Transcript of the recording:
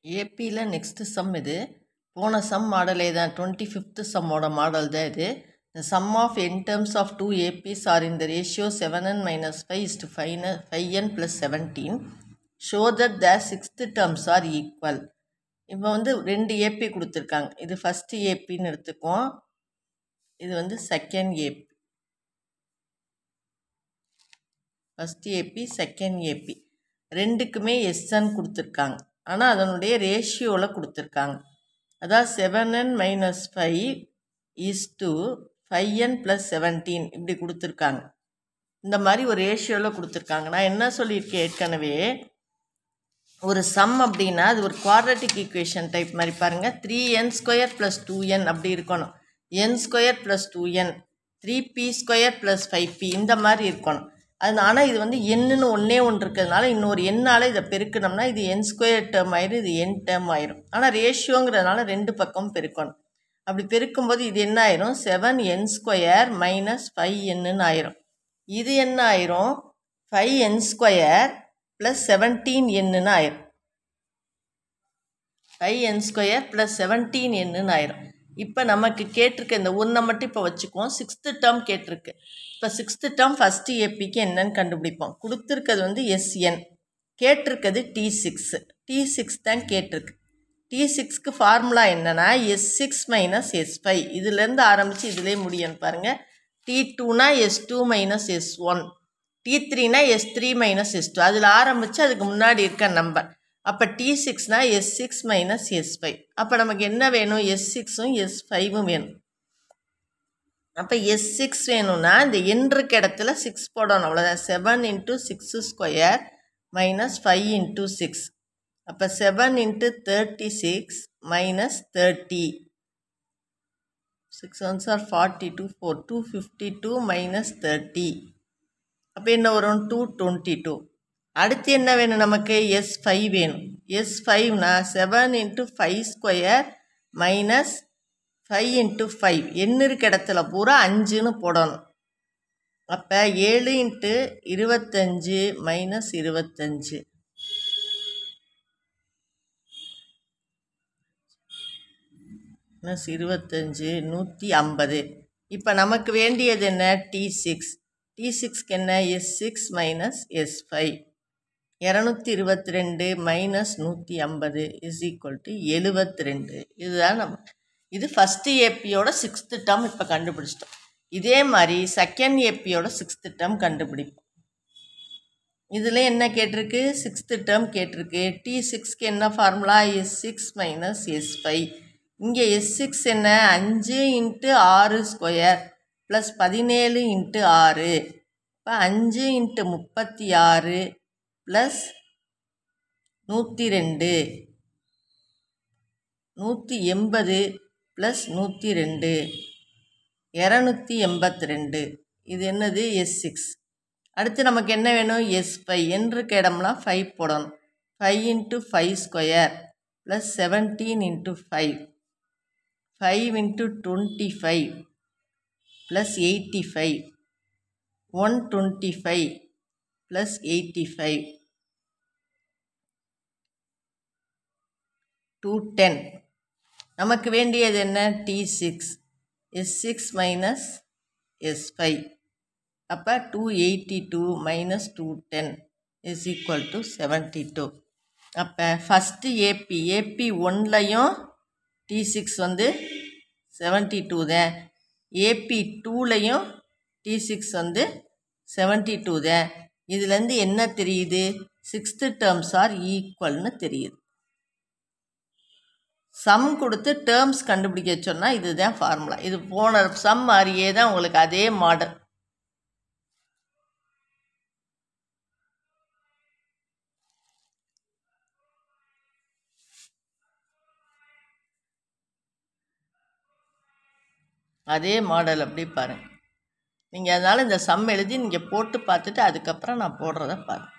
ஏபியில் next some இது. போன some மாடலே தான், 25th சம்மோட மாடல் தான் இது. The sum of n terms of two APs are in the ratio 7n minus 5 is to 5n plus 17. Show that the sixth terms are equal. இப்போ ரெண்டு AB கொடுத்துருக்காங்க. இது first ஏபின்னு எடுத்துக்குவோம், இது second A B. First A B second A B ரெண்டுக்குமே S N கொடுத்துருக்காங்க. ஆனால் அதனுடைய ரேஷியோவில் கொடுத்துருக்காங்க. அதாவது 7n minus 5 is to 5n plus 17 இப்படி கொடுத்துருக்காங்க. இந்த மாதிரி ஒரு ரேஷியோவில் கொடுத்துருக்காங்க. நான் என்ன சொல்லியிருக்கேன் ஏற்கனவே, ஒரு சம் அப்படின்னா அது ஒரு குவாட்ரட்டிக் ஈக்குவேஷன் டைப் மாதிரி. பாருங்கள், 3n² + 2n அப்படி இருக்கணும். n² + 2n, 3p² + 5p இந்த மாதிரி இருக்கணும். ஆனால் இது என்னன்னு ஒன்றே ஒன்று இருக்கிறதுனால இன்னொரு எண்ணால் இதை பெருக்கணும்னா இது n² டேர்ம் ஆயிரும், இது n டேர்ம் ஆயிரும். ஆனால் ரேஷியோங்கிறதுனால ரெண்டு பக்கம் பெருக்கணும். அப்படி பெருக்கும்போது இது என்ன ஆயிரும், 7n² மைனஸ் 5nன்னு ஆயிரும். இது என்ன ஆயிரும், 5n² ப்ளஸ் 17nன்னு ஆயிரும். 5n² ப்ளஸ் 17nன்னு ஆயிரும். இப்போ நமக்கு கேட்டிருக்க இந்த ஒன்றை மட்டும் இப்போ வச்சுக்குவோம். சிக்ஸ்த்து டேர்ம் கேட்டிருக்கு. இப்போ சிக்ஸ்த்து டேர்ம் ஃபஸ்ட்டு ஏபிக்கு என்னன்னு கண்டுபிடிப்போம். கொடுத்துருக்கிறது எஸ்என், கேட்டிருக்கிறது T6 தான் கேட்டிருக்கு. T6க்கு ஃபார்முலா என்னென்னா S6 மைனஸ் S5. இதுலேருந்து ஆரம்பித்து இதிலே முடியும் பாருங்கள். T2னா S2 minus S1, T3னா S3 minus S2. அதில் ஆரம்பித்து அதுக்கு முன்னாடி இருக்க நம்பர். அப்போ T6னா S6 மைனஸ் S5. அப்போ நமக்கு என்ன வேணும், S6ம் S5ம் வேணும். அப்போ S6 வேணும்னா இந்த எண்ணுக்கு இடத்துல 6 போடணும், அவ்வளோதான். 7 × 6² மைனஸ் 5 × 6. அப்போ 7 × 36 மைனஸ் 30. 6 1s are 42, 4 252 minus 30. அப்போ என்ன வரும், 222. அடுத்து என்ன வேணும் நமக்கு, S5 வேணும். S5னா 7 × 5² மைனஸ் 5 × 5. எண்ணிருக்கு இடத்துல பூரா 5ன்னு போடணும். அப்போ 7 × 25 மைனஸ் 25. மைனஸ் 25 150. இப்போ நமக்கு வேண்டியது என்ன, T6க்கு என்ன, S6 minus S5. 222 minus 150 is equal to 72. இதுதான் இது ஃபஸ்ட்டு ஏபியோட சிக்ஸ்த்து டேர்ம் இப்போ கண்டுபிடிச்சிட்டோம். இதே மாதிரி செகண்ட் ஏபியோட சிக்ஸ்த்து டேர்ம் கண்டுபிடிப்போம். இதில் என்ன கேட்டிருக்கு, சிக்ஸ்த்து டேர்ம் கேட்டிருக்கு. T6க்கு என்ன ஃபார்முலா, S6 மைனஸ் S5. இங்கே S6 என்ன, 5 × 6² ப்ளஸ் 17 × 6. இப்போ 5 × 36 ப்ளஸ் 102, 180 ப்ளஸ் 102, 282. இது என்னது, S6. அடுத்து நமக்கு என்ன வேணும், S5. என்றுக்கு இடம்லாம் 5 போடணும். 5 × 5² ப்ளஸ் 17 × 5, 5 × 25 ப்ளஸ் 85, 125 ப்ளஸ் 85, 210. நமக்கு வேண்டியது என்ன, T6. S6 minus S5. அப்போ 282 மைனஸ் 210 இஸ் ஈக்குவல் டு 72. அப்போ ஃபஸ்ட்டு ஏபி 1லையும் T6 72 தான். ஏபி 2லையும் T6 72 தான். இதுலேருந்து என்ன தெரியுது, சிக்ஸ்த்து டேர்ம்ஸ் ஆர் ஈக்குவல்னு தெரியுது. சம் கொடுத்து டேர்ம்ஸ் கண்டுபிடிக்க சொன்னால் இதுதான் ஃபார்முலா. இது போன சம் மாதிரியே தான், உங்களுக்கு அதே மாடல். அதே மாடல் அப்படி பாருங்கள் நீங்கள். அதனால் இந்த சம் எழுதி நீங்கள் போட்டு பார்த்துட்டு அதுக்கப்புறம் நான் போடுறத பாருங்கள்.